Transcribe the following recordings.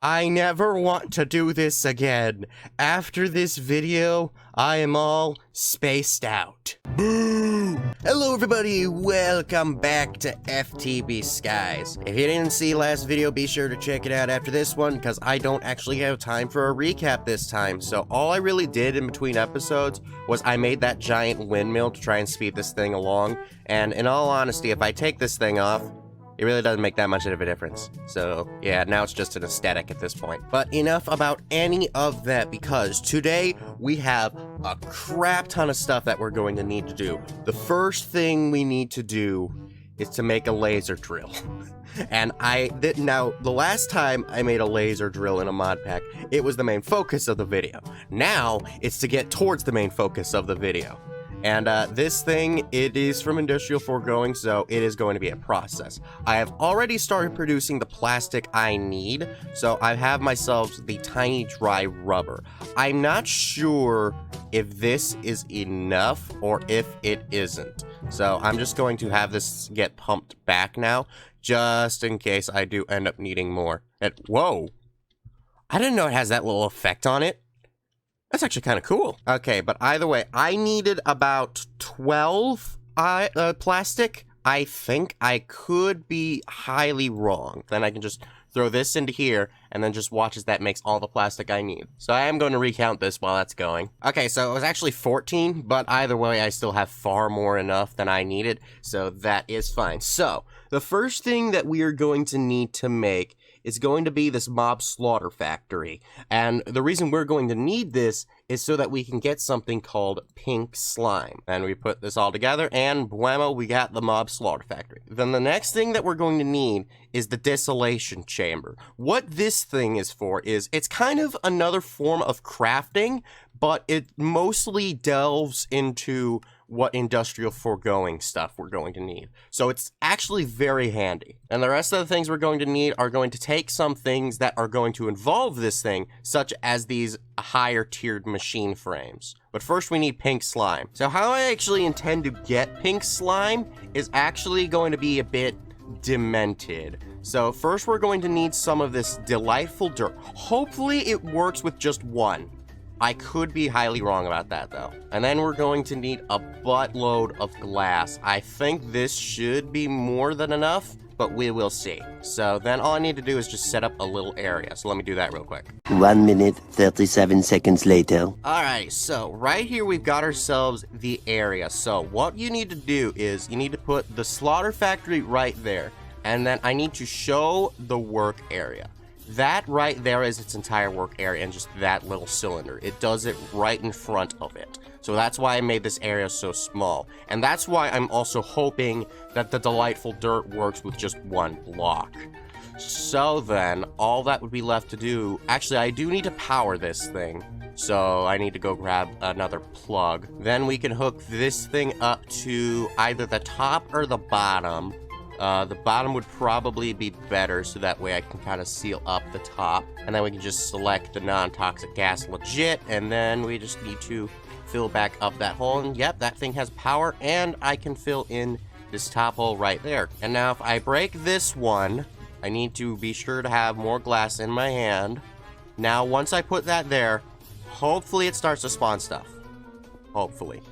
I never want to do this again. After this video, I am all spaced out. Boo! Hello everybody, welcome back to FTB Skies. If you didn't see last video, be sure to check it out after this one, because I don't actually have time for a recap this time. So all I really did in between episodes was I made that giant windmill to try and speed this thing along. And in all honesty, if I take this thing off, it really doesn't make that much of a difference. So, yeah, now it's just an aesthetic at this point. But enough about any of that, because today we have a crap ton of stuff that we're going to need to do. The first thing we need to do is to make a laser drill. And now, the last time I made a laser drill in a mod pack, it was the main focus of the video. Now, it's to get towards the main focus of the video. And this thing, it is from industrial foregoing, so it is going to be a process. I have already started producing the plastic I need, so I have myself the tiny dry rubber. I'm not sure if this is enough or if it isn't. So I'm just going to have this get pumped back now, just in case I do end up needing more. And whoa! I didn't know it has that little effect on it. That's actually kind of cool. Okay, but either way, I needed about 12 plastic. I think I could be highly wrong. Then I can just throw this into here, and then just watch as that makes all the plastic I need. So I am going to recount this while that's going. Okay, so it was actually 14, but either way, I still have far more enough than I needed, so that is fine. So, the first thing that we are going to need to make is going to be this mob slaughter factory. And the reason we're going to need this is so that we can get something called pink slime. And we put this all together, and bwamo, we got the mob slaughter factory. Then the next thing that we're going to need is the distillation chamber. What this thing is for is, it's kind of another form of crafting, but it mostly delves into what industrial foregoing stuff we're going to need. So it's actually very handy. And the rest of the things we're going to need are going to take some things that are going to involve this thing, such as these higher tiered machine frames. But first we need pink slime. So how I actually intend to get pink slime is actually going to be a bit demented. So first we're going to need some of this delightful dirt. Hopefully it works with just one. I could be highly wrong about that, though. And then we're going to need a buttload of glass. I think this should be more than enough, but we will see. So then all I need to do is just set up a little area. So let me do that real quick. 1 minute, 37 seconds later. Alright, so right here we've got ourselves the area. So what you need to do is you need to put the slaughter factory right there. And then I need to show the work area. That right there is its entire work area, and just that little cylinder. It does it right in front of it. So that's why I made this area so small. And that's why I'm also hoping that the delightful dirt works with just one block. So then, all that would be left to do... Actually, I do need to power this thing. So I need to go grab another plug. Then we can hook this thing up to either the top or the bottom. The bottom would probably be better, so that way I can kind of seal up the top. And then we can just select the non-toxic gas legit, and then we just need to fill back up that hole. And yep, that thing has power, and I can fill in this top hole right there. And now if I break this one, I need to be sure to have more glass in my hand. Now, once I put that there, hopefully it starts to spawn stuff. Hopefully.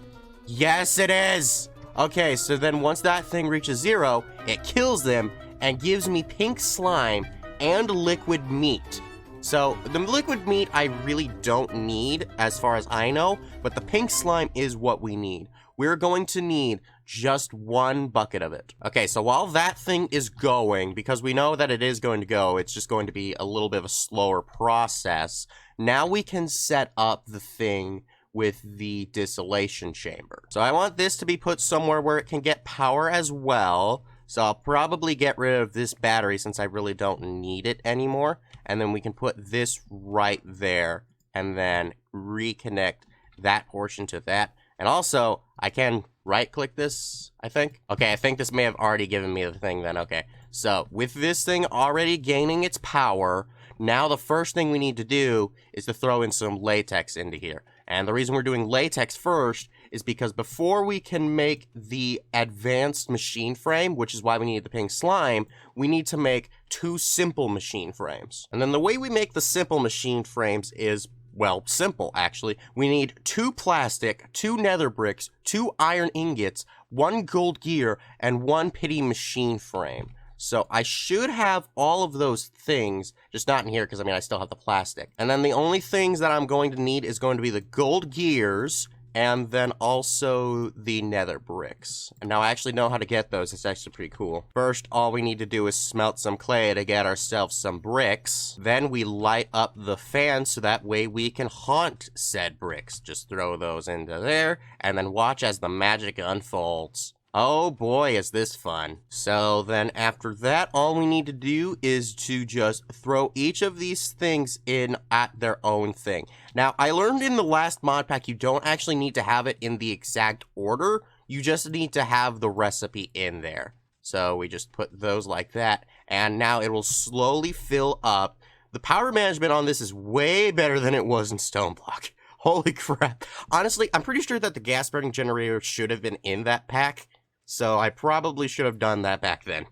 Yes, it is! Okay, so then once that thing reaches 0, it kills them and gives me pink slime and liquid meat. So the liquid meat I really don't need as far as I know, but the pink slime is what we need. We're going to need just one bucket of it. Okay, so while that thing is going, because we know that it is going to go, it's just going to be a little bit of a slower process. Now we can set up the thing with the distillation chamber. So I want this to be put somewhere where it can get power as well. So I'll probably get rid of this battery since I really don't need it anymore. And then we can put this right there and then reconnect that portion to that. And also, I can right-click this, I think. Okay, I think this may have already given me the thing then, okay. So, with this thing already gaining its power, now the first thing we need to do is to throw in some latex into here. And the reason we're doing latex first is because before we can make the advanced machine frame, which is why we need the pink slime, we need to make 2 simple machine frames. And then the way we make the simple machine frames is, well, simple actually. We need 2 plastic, 2 nether bricks, 2 iron ingots, 1 gold gear, and 1 pity machine frame. So I should have all of those things, just not in here because, I mean, I still have the plastic. And then the only things that I'm going to need is going to be the gold gears and then also the nether bricks. And now I actually know how to get those. It's actually pretty cool. First, all we need to do is smelt some clay to get ourselves some bricks. Then we light up the fan so that way we can haunt said bricks. Just throw those into there and then watch as the magic unfolds. Oh boy, is this fun. So then after that, all we need to do is to just throw each of these things in at their own thing. Now, I learned in the last mod pack, you don't actually need to have it in the exact order. You just need to have the recipe in there. So we just put those like that, and now it will slowly fill up. The power management on this is way better than it was in Stoneblock. Holy crap. Honestly, I'm pretty sure that the gas burning generator should have been in that pack. So I probably should have done that back then.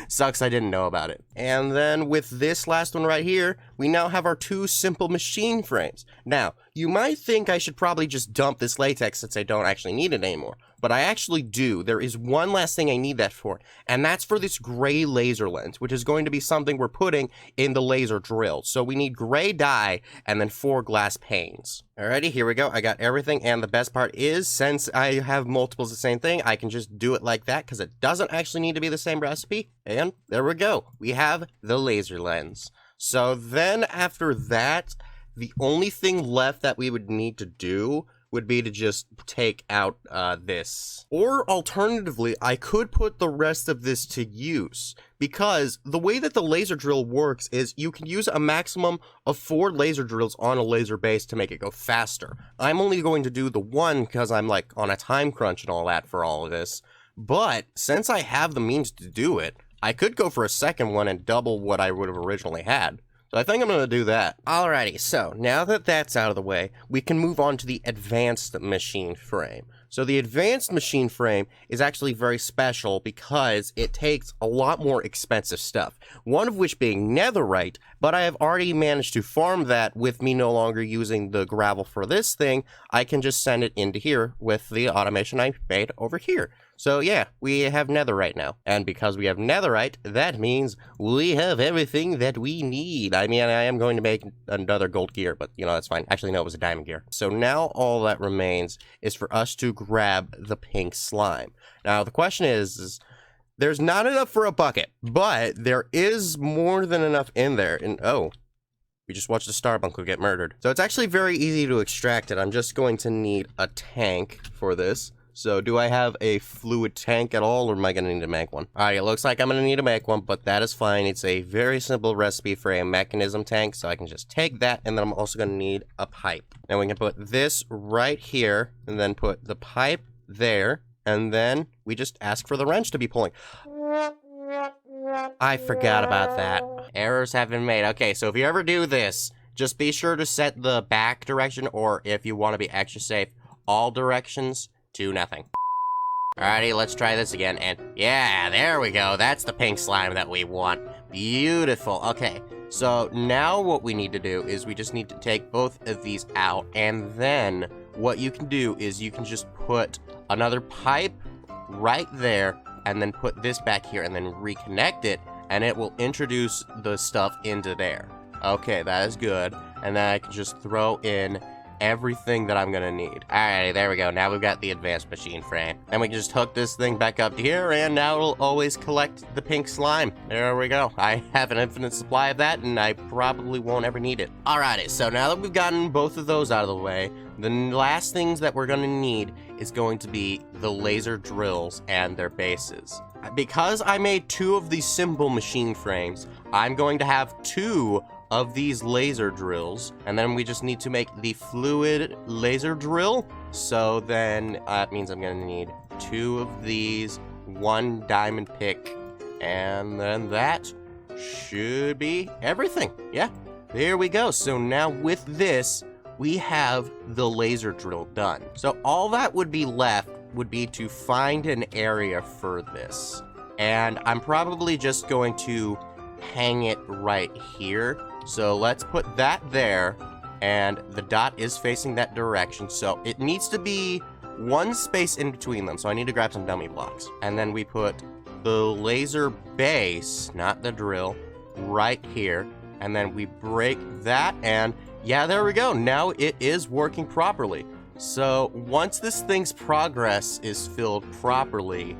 Sucks I didn't know about it. And then with this last one right here, we now have our 2 simple machine frames. Now, you might think I should probably just dump this latex since I don't actually need it anymore. But I actually do. There is one last thing I need that for, and that's for this gray laser lens, which is going to be something we're putting in the laser drill. So we need gray dye and then 4 glass panes. Alrighty, here we go. I got everything, and the best part is, since I have multiples of the same thing, I can just do it like that, because it doesn't actually need to be the same recipe. And there we go. We have the laser lens. So then after that, the only thing left that we would need to do would be to just take out this. Or alternatively, I could put the rest of this to use, because the way that the laser drill works is you can use a maximum of 4 laser drills on a laser base to make it go faster. I'm only going to do the 1 because I'm like on a time crunch and all that for all of this. But since I have the means to do it, I could go for a second one and double what I would have originally had. So I think I'm going to do that. Alrighty, so now that that's out of the way, we can move on to the advanced machine frame. So the advanced machine frame is actually very special because it takes a lot more expensive stuff. One of which being netherite, but I have already managed to farm that with me no longer using the gravel for this thing. I can just send it into here with the automation I made over here. So yeah, we have netherite now. And because we have netherite, that means we have everything that we need. I mean, I am going to make another gold gear, but you know, that's fine. Actually, no, it was a diamond gear. So now all that remains is for us to grab the pink slime. Now, the question is there's not enough for a bucket, but there is more than enough in there. And oh, we just watched a Starbuncle get murdered. So it's actually very easy to extract it. I'm just going to need a tank for this. So do I have a fluid tank at all, or am I going to need to make one? Alright, it looks like I'm going to need to make one, but that is fine. It's a very simple recipe for a mechanism tank, so I can just take that, and then I'm also going to need a pipe. And we can put this right here, and then put the pipe there, and then we just ask for the wrench to be pulling. I forgot about that. Errors have been made. Okay, so if you ever do this, just be sure to set the back direction, or if you want to be extra safe, all directions to nothing. Alrighty, let's try this again, and yeah, there we go. That's the pink slime that we want. Beautiful. Okay, so now what we need to do is we just need to take both of these out, and then what you can do is you can just put another pipe right there, and then put this back here, and then reconnect it, and it will introduce the stuff into there. Okay, that is good. And then I can just throw in everything that I'm gonna need. Alrighty, there we go. Now we've got the advanced machine frame. And we can just hook this thing back up to here, and now it'll always collect the pink slime. There we go. I have an infinite supply of that, and I probably won't ever need it. Alrighty, so now that we've gotten both of those out of the way, the last things that we're gonna need is going to be the laser drills and their bases. Because I made 2 of these simple machine frames, I'm going to have 2 of these laser drills, and then we just need to make the fluid laser drill. So then that means I'm gonna need 2 of these, 1 diamond pick, and then that should be everything. Yeah, there we go. So now with this, we have the laser drill done. So all that would be left would be to find an area for this. And I'm probably just going to hang it right here. So let's put that there, and the dot is facing that direction, so it needs to be one space in between them. So I need to grab some dummy blocks. And then we put the laser base, not the drill, right here. And then we break that, and yeah, there we go. Now it is working properly. So once this thing's progress is filled properly,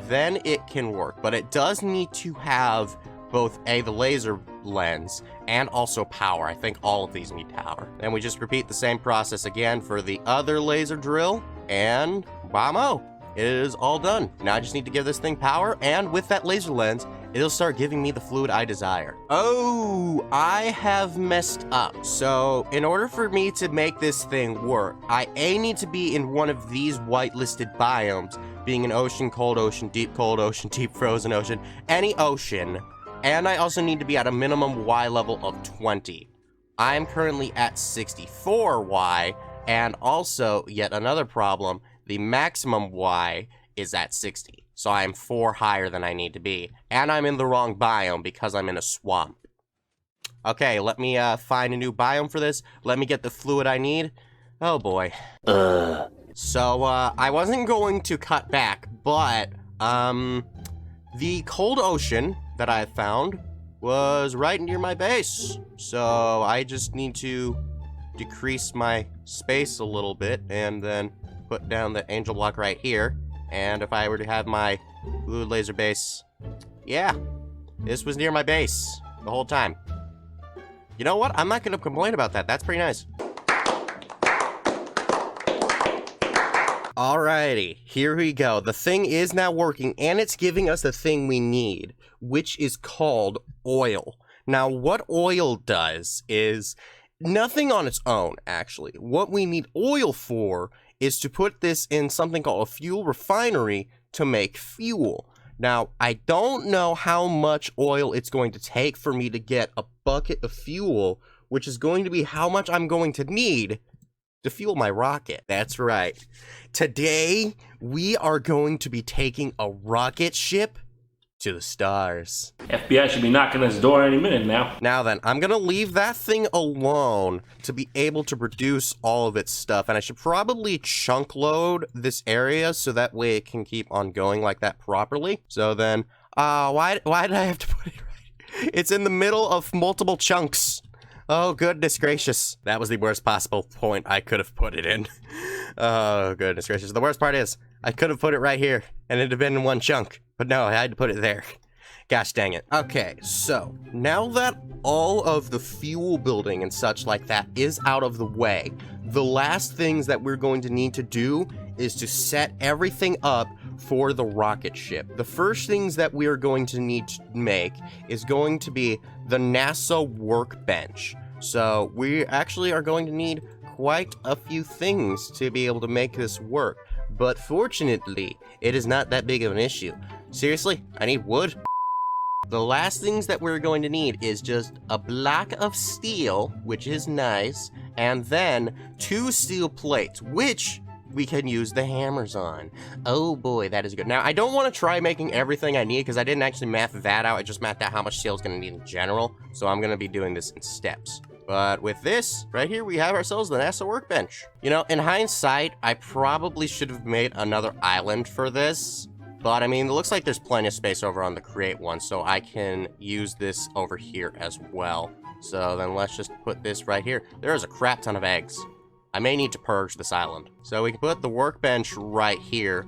then it can work. But it does need to have both the laser lens and also power. I think all of these need power. Then we just repeat the same process again for the other laser drill, and bamo, it is all done. Now I just need to give this thing power, and with that laser lens, it'll start giving me the fluid I desire. Oh, I have messed up. So in order for me to make this thing work, I need to be in one of these whitelisted biomes, being an ocean, cold ocean, deep frozen ocean, any ocean. And I also need to be at a minimum Y level of 20. I'm currently at 64 Y, and also, yet another problem, the maximum Y is at 60. So I'm 4 higher than I need to be. And I'm in the wrong biome because I'm in a swamp. Okay, let me find a new biome for this. Let me get the fluid I need. Oh boy. So, I wasn't going to cut back, but, the cold ocean that I found was right near my base. So I just need to decrease my space a little bit and then put down the angel block right here. And if I were to have my blue laser base, yeah, this was near my base the whole time. You know what? I'm not going to complain about that. That's pretty nice. Alrighty, here we go. The thing is now working, and it's giving us the thing we need, which is called oil. Now, what oil does is nothing on its own, actually. What we need oil for is to put this in something called a fuel refinery to make fuel. Now, I don't know how much oil it's going to take for me to get a bucket of fuel, which is going to be how much I'm going to need to fuel my rocket. That's right. Today, we are going to be taking a rocket ship to the stars. FBI should be knocking on this door any minute now. Now then, I'm gonna leave that thing alone to be able to produce all of its stuff, and I should probably chunk load this area so that way it can keep on going like that properly. So then, why did I have to put it right? It's in the middle of multiple chunks. Oh, goodness gracious. That was the worst possible point I could have put it in. Oh, goodness gracious. The worst part is, I could have put it right here, and it'd have been in one chunk. But no, I had to put it there. Gosh dang it. Okay, so, now that all of the fuel building and such like that is out of the way, the last things that we're going to need to do is to set everything up for the rocket ship. The first things that we are going to need to make is going to be the NASA workbench. So we actually are going to need quite a few things to be able to make this work. But fortunately, it is not that big of an issue. Seriously, I need wood. The last things that we're going to need is just a block of steel, which is nice, and then 2 steel plates, which we can use the hammers on. Oh boy, that is good. Now, I don't want to try making everything I need because I didn't actually math that out. I just mathed out how much steel is going to need in general. So I'm going to be doing this in steps. But with this, right here, we have ourselves the NASA workbench. You know, in hindsight, I probably should have made another island for this. But I mean, it looks like there's plenty of space over on the create one, so I can use this over here as well. So then let's just put this right here. There is a crap ton of eggs. I may need to purge this island. So we can put the workbench right here.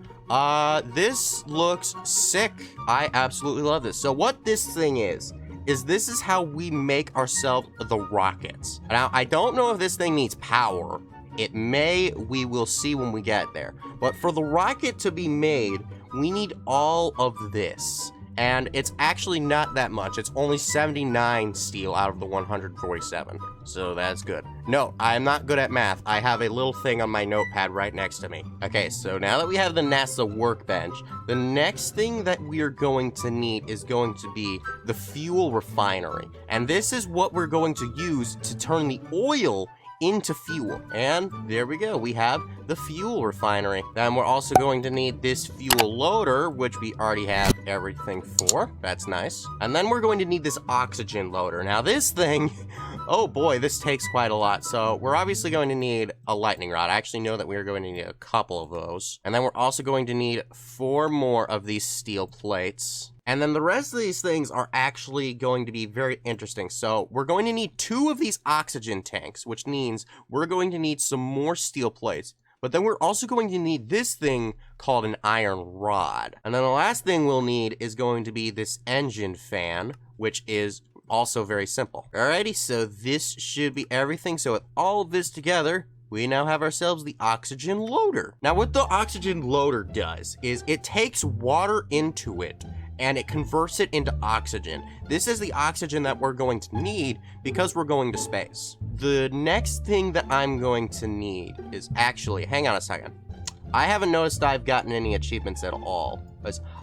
This looks sick. I absolutely love this. So what this thing is this is how we make ourselves the rockets. Now, I don't know if this thing needs power. It may, we will see when we get there. But for the rocket to be made, we need all of this. And it's actually not that much. It's only 79 steel out of the 147. So that's good. No, I'm not good at math. I have a little thing on my notepad right next to me. Okay, so now that we have the NASA workbench, the next thing that we are going to need is going to be the fuel refinery. And this is what we're going to use to turn the oil into fuel. And there we go. We have the fuel refinery. Then we're also going to need this fuel loader, which we already have everything for. That's nice. And then we're going to need this oxygen loader. Now this thing, oh boy, this takes quite a lot. So we're obviously going to need a lightning rod. I actually know that we're going to need a couple of those. And then we're also going to need 4 more of these steel plates. And then the rest of these things are actually going to be very interesting. So we're going to need 2 of these oxygen tanks, which means we're going to need some more steel plates. But then we're also going to need this thing called an iron rod. And then the last thing we'll need is going to be this engine fan, which is also very simple. Alrighty, so this should be everything. So with all of this together, we now have ourselves the oxygen loader. Now what the oxygen loader does is it takes water into it and it converts it into oxygen. This is the oxygen that we're going to need because we're going to space. The next thing that I'm going to need is actually, hang on a second. I haven't noticed I've gotten any achievements at all.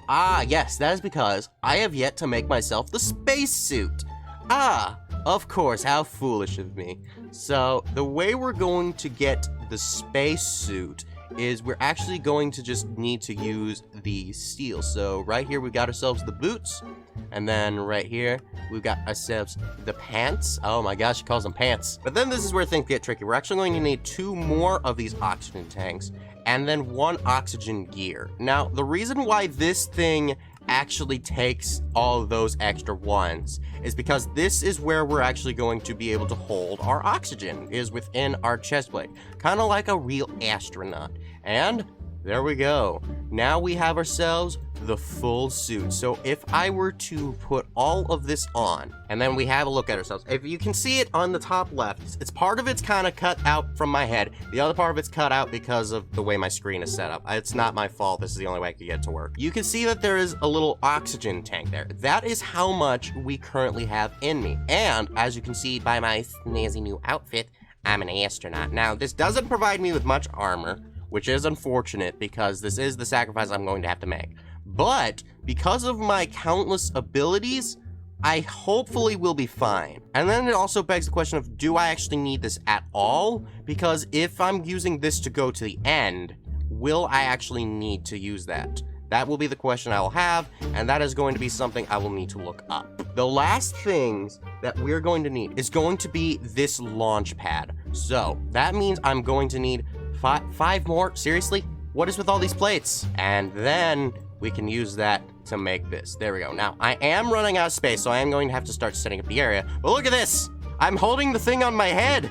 Yes, that is because I have yet to make myself the spacesuit. Of course, how foolish of me. So the way we're going to get the spacesuit is we're actually going to just need to use the steel. So right here we've got ourselves the boots, and then right here we've got ourselves the pants. Oh my gosh, she calls them pants. But then this is where things get tricky. We're actually going to need 2 more of these oxygen tanks and then 1 oxygen gear. Now the reason why this thing actually takes all of those extra ones is because this is where we're actually going to be able to hold our oxygen, is within our chest plate, kind of like a real astronaut. And there we go. Now we have ourselves the full suit. So if I were to put all of this on, and then we have a look at ourselves, if you can see it on the top left, it's part of it's kind of cut out from my head. The other part of it's cut out because of the way my screen is set up. It's not my fault. This is the only way I could get it to work. You can see that there is a little oxygen tank there. That is how much we currently have in me. And as you can see by my snazzy new outfit, I'm an astronaut. Now, this doesn't provide me with much armor, which is unfortunate because this is the sacrifice I'm going to have to make. But because of my countless abilities, I hopefully will be fine. And then it also begs the question of, do I actually need this at all? Because if I'm using this to go to the end, will I actually need to use that? That will be the question I will have, and that is going to be something I will need to look up. The last things that we're going to need is going to be this launch pad. So that means I'm going to need 5 more. Seriously? What is with all these plates? And then we can use that to make this. There we go. Now, I am running out of space, so I am going to have to start setting up the area. But look at this! I'm holding the thing on my head!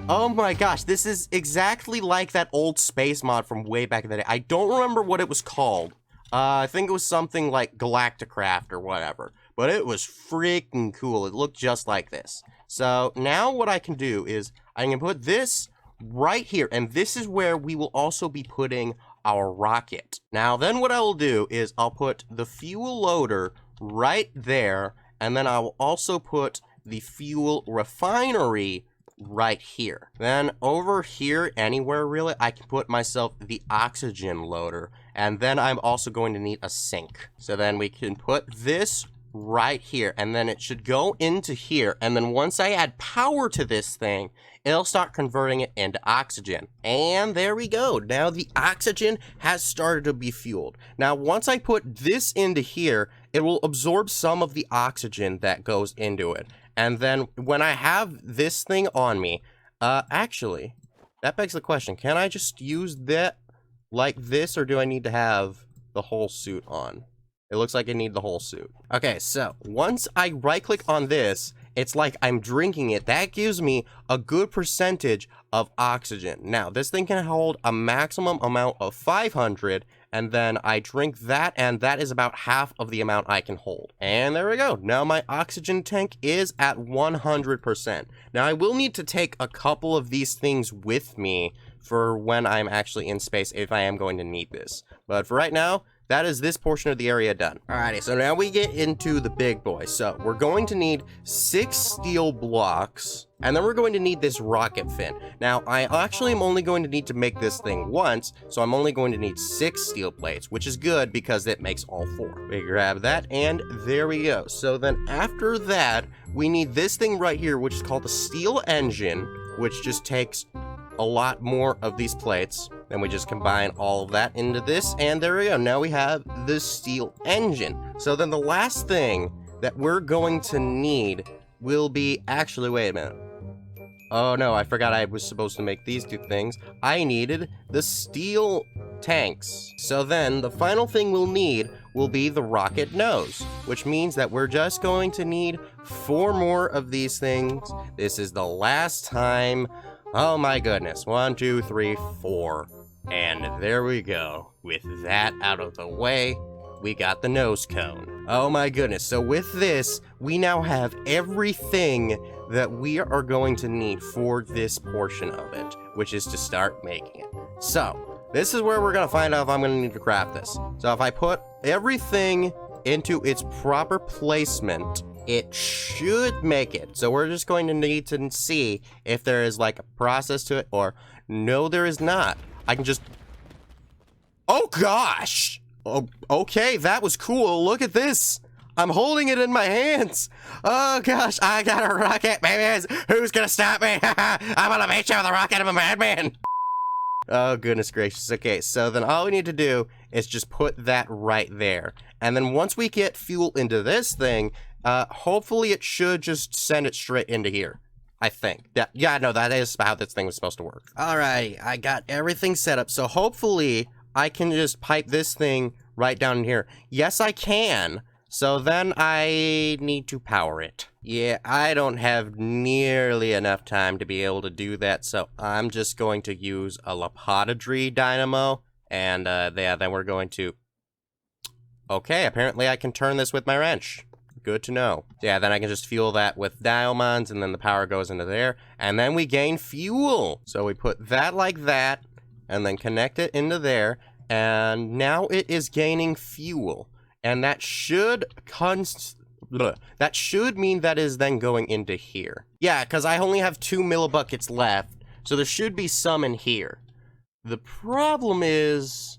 Oh my gosh, this is exactly like that old space mod from way back in the day. I don't remember what it was called. I think it was something like Galacticraft or whatever. But it was freaking cool. It looked just like this. So now what I can do is I can put this right here, and this is where we will also be putting our rocket. Now then what I will do is I'll put the fuel loader right there, and then I will also put the fuel refinery right here. Then over here anywhere really I can put myself the oxygen loader, and then I'm also going to need a sink. So then we can put this right here, and then it should go into here, and then once I add power to this thing, it'll start converting it into oxygen. And there we go. Now the oxygen has started to be fueled. Now once I put this into here, it will absorb some of the oxygen that goes into it. And then when I have this thing on me, actually, that begs the question, can I just use that like this, or do I need to have the whole suit on? It looks like I need the whole suit. Okay, so once I right click on this, it's like I'm drinking it. That gives me a good percentage of oxygen. Now, this thing can hold a maximum amount of 500, and then I drink that, and that is about half of the amount I can hold. And there we go. Now my oxygen tank is at 100%. Now I will need to take a couple of these things with me for when I'm actually in space, if I am going to need this. But for right now, that is this portion of the area done. Alrighty, so now we get into the big boy. So we're going to need 6 steel blocks, and then we're going to need this rocket fin. Now, I actually am only going to need to make this thing once, so I'm only going to need 6 steel plates, which is good because it makes all 4. We grab that, and there we go. So then after that, we need this thing right here, which is called the steel engine, which just takes a lot more of these plates. Then we just combine all of that into this, and there we go. Now we have the steel engine. So then the last thing that we're going to need will be, actually, wait a minute. Oh no, I forgot I was supposed to make these two things. I needed the steel tanks. So then the final thing we'll need will be the rocket nose, which means that we're just going to need 4 more of these things. This is the last time. Oh my goodness. 1, 2, 3, 4. And there we go. With that out of the way, we got the nose cone. Oh my goodness. So with this, we now have everything that we are going to need for this portion of it, which is to start making it. So this is where we're going to find out if I'm going to need to craft this. So if I put everything into its proper placement, it should make it. So we're just going to need to see if there is like a process to it, or no, there is not. I can just... Oh gosh! Oh, okay, that was cool. Look at this. I'm holding it in my hands. Oh gosh, I got a rocket, babies. Who's gonna stop me? I'm gonna beat you with a rocket. I'm a madman. Oh goodness gracious. Okay, so then all we need to do is just put that right there. And then once we get fuel into this thing, hopefully it should just send it straight into here. I think. Yeah, no, that is how this thing was supposed to work. Alrighty, I got everything set up. So hopefully I can just pipe this thing right down in here. Yes, I can. So then I need to power it. Yeah, I don't have nearly enough time to be able to do that, so I'm just going to use a Lapododry dynamo, and yeah, then we're going to... Okay, apparently I can turn this with my wrench. Good to know. Yeah, then I can just fuel that with diamonds, and then the power goes into there, and then we gain fuel. So we put that like that, and then connect it into there, and now it is gaining fuel. And that should mean that is then going into here. Yeah, because I only have 2 millibuckets left, so there should be some in here. The problem is,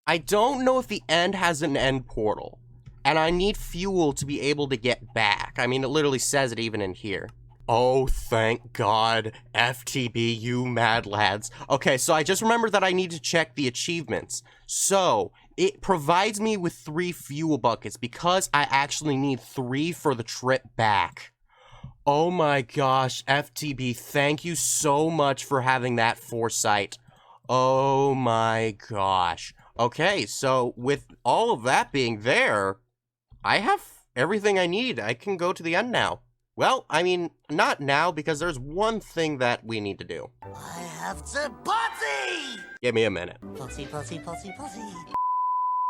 I don't know if the end has an end portal, and I need fuel to be able to get back. I mean, it literally says it even in here. Oh, thank God, FTB, you mad lads. Okay, so I just remembered that I need to check the achievements. So, it provides me with 3 fuel buckets because I actually need 3 for the trip back. Oh my gosh, FTB, thank you so much for having that foresight. Oh my gosh. Okay, so with all of that being there, I have everything I need. I can go to the end now. Well, I mean, not now, because there's one thing that we need to do. I have to potty! Give me a minute. Potty, potty, potty, potty.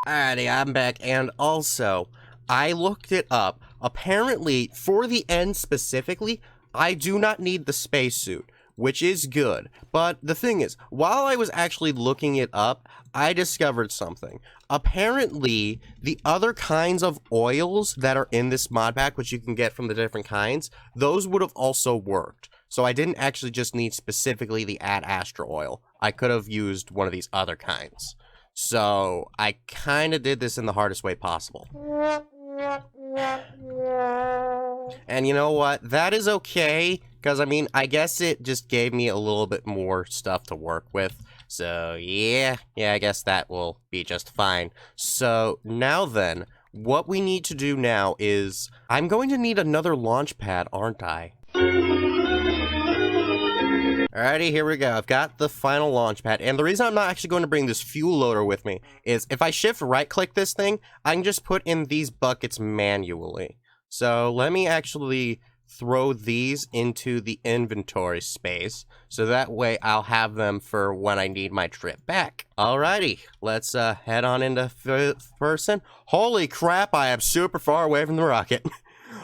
Alrighty, I'm back, and also, I looked it up. Apparently, for the end specifically, I do not need the spacesuit, which is good. But the thing is, while I was actually looking it up, I discovered something. Apparently, the other kinds of oils that are in this mod pack, which you can get from the different kinds, those would have also worked. So I didn't actually just need specifically the Ad Astra oil. I could have used one of these other kinds. So I kind of did this in the hardest way possible. And you know what? That is okay, because I mean, I guess it just gave me a little bit more stuff to work with. So yeah, I guess that will be just fine. So now then, what we need to do now is, I'm going to need another launch pad, aren't I? Alrighty, here we go. I've got the final launch pad, and the reason I'm not actually going to bring this fuel loader with me is if I shift right-click this thing, I can just put in these buckets manually. So let me actually throw these into the inventory space, so that way I'll have them for when I need my trip back. Alrighty, let's head on into first person. Holy crap, I am super far away from the rocket.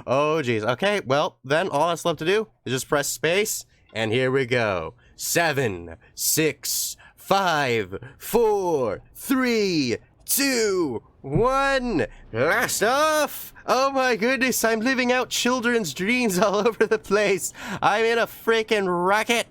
Oh geez, okay, well, then all that's left to do is just press space, and here we go. 7, 6, 5, 4, 3, 2, 1. Blast off! Oh my goodness, I'm living out children's dreams all over the place. I'm in a freaking rocket.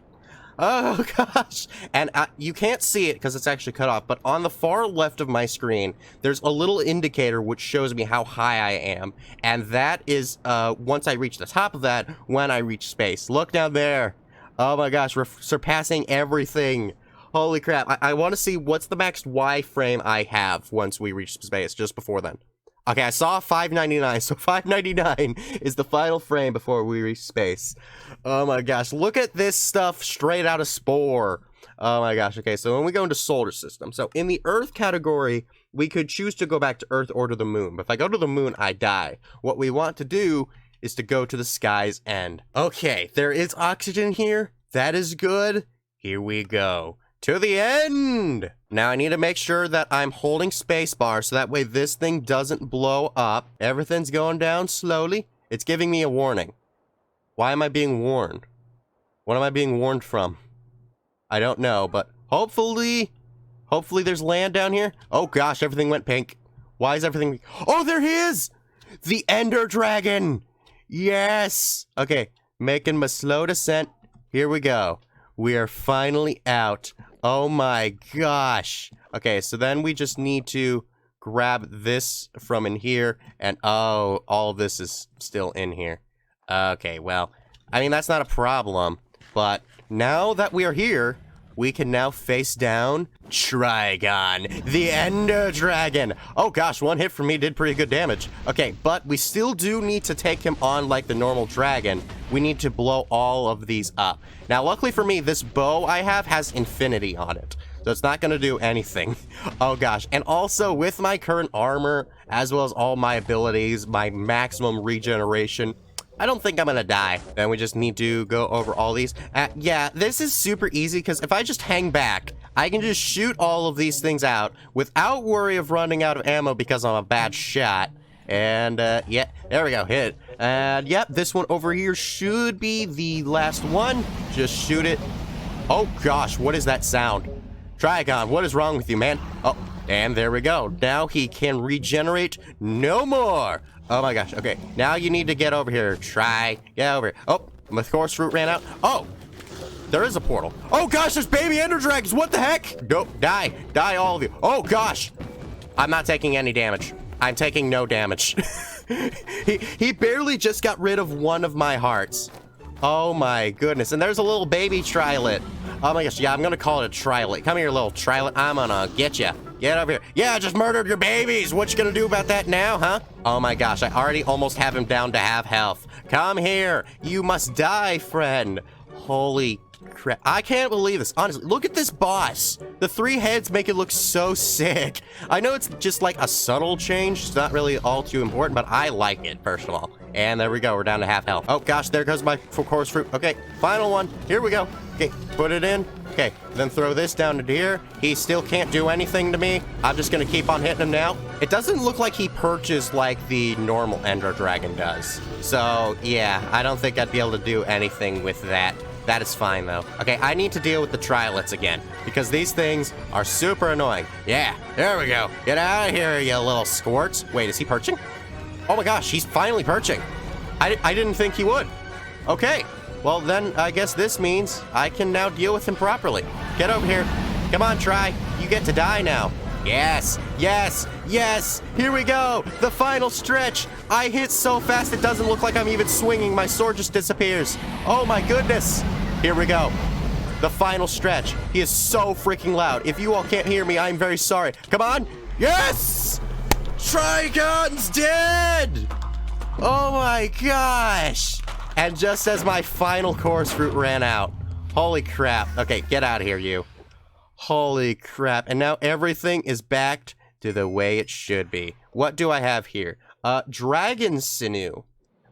Oh gosh. And you can't see it because it's actually cut off, but on the far left of my screen, there's a little indicator which shows me how high I am. And that is, once I reach the top of that, when I reach space. Look down there. Oh my gosh, we're surpassing everything. Holy crap. I want to see what's the max Y frame I have once we reach space, just before then. Okay, I saw 599, so 599 is the final frame before we reach space. Oh my gosh, look at this stuff straight out of Spore. Oh my gosh, okay, so when we go into solar system, so in the Earth category, we could choose to go back to Earth or to the moon. But if I go to the moon, I die. What we want to do is to go to the sky's end. Okay, there is oxygen here. That is good. Here we go. To the end! Now I need to make sure that I'm holding spacebar so that way this thing doesn't blow up. Everything's going down slowly. It's giving me a warning. Why am I being warned? What am I being warned from? I don't know, but hopefully there's land down here. Oh gosh, everything went pink. Why is everything... Oh, there he is! The Ender Dragon! Yes! Okay, making my slow descent. Here we go. We are finally out. Oh my gosh. Okay, so then we just need to grab this from in here, and oh, all of this is still in here. Okay, well, I mean, that's not a problem, but now that we are here, we can now face down Trigon, the Ender Dragon. Oh gosh, one hit from me did pretty good damage. Okay, but we still do need to take him on like the normal dragon. We need to blow all of these up. Now, luckily for me, this bow I have has infinity on it, so it's not gonna do anything. Oh gosh, and also with my current armor, as well as all my abilities, my maximum regeneration, I don't think I'm gonna die. Then we just need to go over all these. Yeah, this is super easy because if I just hang back, I can just shoot all of these things out without worry of running out of ammo because I'm a bad shot. And, yeah, there we go, hit. And, yep, this one over here should be the last one. Just shoot it. Oh, gosh, what is that sound? Trigon, what is wrong with you, man? Oh, and there we go. Now he can regenerate no more. Oh my gosh, okay. Now you need to get over here. Get over here. Oh, my course fruit ran out. Oh, there is a portal. Oh gosh, there's baby ender dragons. What the heck? Go, die. Die, all of you. Oh gosh. I'm not taking any damage. I'm taking no damage. He barely just got rid of one of my hearts. Oh my goodness. And there's a little baby trilet. Oh my gosh, yeah, I'm gonna call it a trilet. Come here, little trilet. I'm gonna get ya. Get over here. Yeah, I just murdered your babies. What you gonna do about that now, huh? Oh my gosh, I already almost have him down to half health. Come here. You must die, friend. Holy crap. I can't believe this. Honestly, look at this boss. The 3 heads make it look so sick. I know it's just like a subtle change. It's not really all too important, but I like it, first of all. And there we go. We're down to half health. Oh gosh, there goes my course fruit. Okay, final one. Here we go. Okay, put it in. Okay, then throw this down to here. He still can't do anything to me. I'm just gonna keep on hitting him now. It doesn't look like he perches like the normal Ender Dragon does. So, yeah, I don't think I'd be able to do anything with that. That is fine, though. Okay, I need to deal with the trilets again, because these things are super annoying. Yeah, there we go. Get out of here, you little squirts. Wait, is he perching? Oh my gosh, he's finally perching. I didn't think he would. Okay. Well, then I guess this means I can now deal with him properly. Get over here. Come on, Try. You get to die now. Yes, yes, yes. Here we go. The final stretch. I hit so fast it doesn't look like I'm even swinging. My sword just disappears. Oh my goodness. Here we go. The final stretch. He is so freaking loud. If you all can't hear me, I'm very sorry. Come on. Yes! Trigon's dead! Oh my gosh. And just as my final course fruit ran out. Holy crap. Okay, get out of here, you. Holy crap. And now everything is back to the way it should be. What do I have here? Dragon Sinew.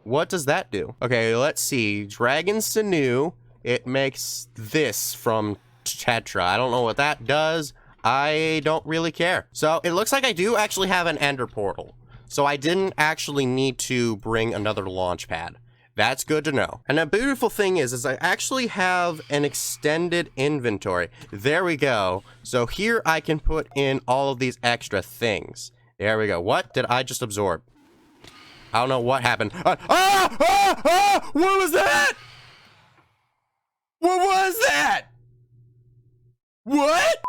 What does that do? Okay, let's see. Dragon Sinew. It makes this from Tetra. I don't know what that does. I don't really care. So it looks like I do actually have an ender portal. So I didn't actually need to bring another launch pad. That's good to know. And the beautiful thing is I actually have an extended inventory. There we go. So here I can put in all of these extra things. There we go. What did I just absorb? I don't know what happened. What was that? What was that? What?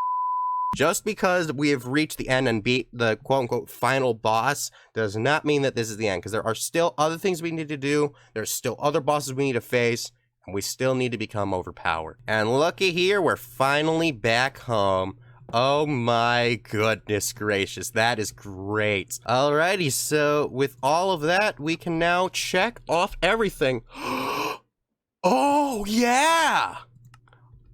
Just because we have reached the end and beat the quote-unquote final boss does not mean that this is the end, because there are still other things we need to do. There's still other bosses we need to face. And we still need to become overpowered. And looky here, we're finally back home. Oh my goodness gracious, that is great. Alrighty, so with all of that, we can now check off everything. Oh, yeah!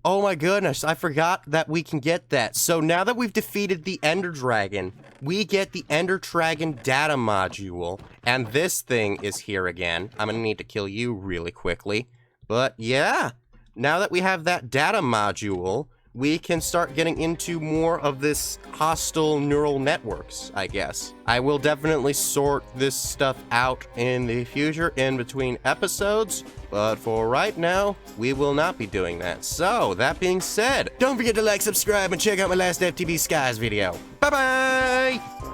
Oh my goodness, I forgot that we can get that. So now that we've defeated the Ender Dragon, we get the Ender Dragon data module. And this thing is here again. I'm gonna need to kill you really quickly. But yeah, now that we have that data module, we can start getting into more of this hostile neural networks, I guess. I will definitely sort this stuff out in the future in between episodes, but for right now, we will not be doing that. So, that being said, don't forget to like, subscribe, and check out my last FTB Skies video. Bye-bye!